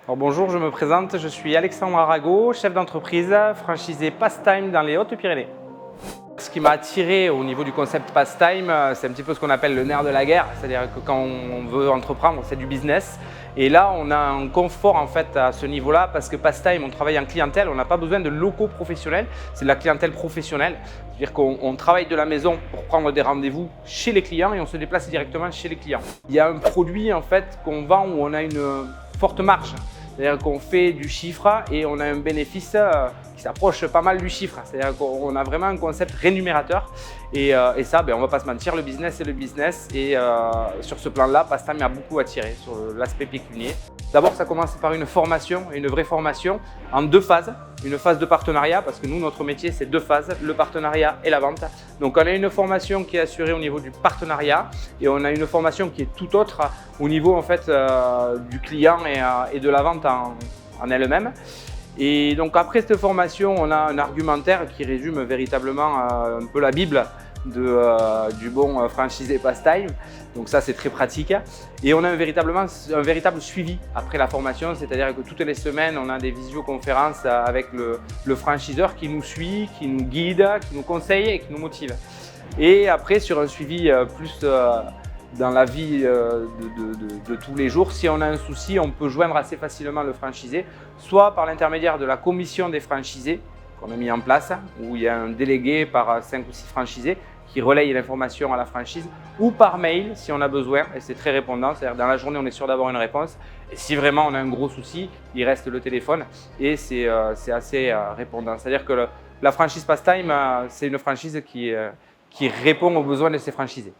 Alors bonjour, je me présente, je suis Alexandre Arago, chef d'entreprise, franchisé Pastime dans les Hautes-Pyrénées. Ce qui m'a attiré au niveau du concept Pastime, c'est un petit peu ce qu'on appelle le nerf de la guerre, c'est-à-dire que quand on veut entreprendre, c'est du business. Et là, on a un confort en fait à ce niveau-là parce que Pastime, on travaille en clientèle, on n'a pas besoin de locaux professionnels, c'est de la clientèle professionnelle. C'est-à-dire qu'on travaille de la maison pour prendre des rendez-vous chez les clients et on se déplace directement chez les clients. Il y a un produit en fait qu'on vend où on a une forte marge. C'est-à-dire qu'on fait du chiffre et on a un bénéfice qui s'approche pas mal du chiffre. C'est-à-dire qu'on a vraiment un concept rémunérateur. Et ça, on ne va pas se mentir, le business c'est le business. Et sur ce plan-là, Pastime m'a beaucoup attiré sur l'aspect pécunier. D'abord, ça commence par une formation, une vraie formation en deux phases. Une phase de partenariat, parce que nous, notre métier, c'est deux phases, le partenariat et la vente. Donc, on a une formation qui est assurée au niveau du partenariat et on a une formation qui est tout autre au niveau en fait, du client et de la vente en elle-même. Et donc, après cette formation, on a un argumentaire qui résume véritablement un peu la Bible du bon franchisé Pastime. Donc ça, c'est très pratique. Et on a un véritable suivi après la formation, c'est-à-dire que toutes les semaines, on a des visioconférences avec le franchiseur qui nous suit, qui nous guide, qui nous conseille et qui nous motive. Et après, sur un suivi plus dans la vie de tous les jours, si on a un souci, on peut joindre assez facilement le franchisé, soit par l'intermédiaire de la commission des franchisés qu'on a mis en place, où il y a un délégué par 5 ou 6 franchisés qui relaye l'information à la franchise, ou par mail si on a besoin, et c'est très répondant, c'est-à-dire dans la journée on est sûr d'avoir une réponse, et si vraiment on a un gros souci, il reste le téléphone, et c'est assez répondant. C'est-à-dire que la franchise Pastime, c'est une franchise qui répond aux besoins de ses franchisés.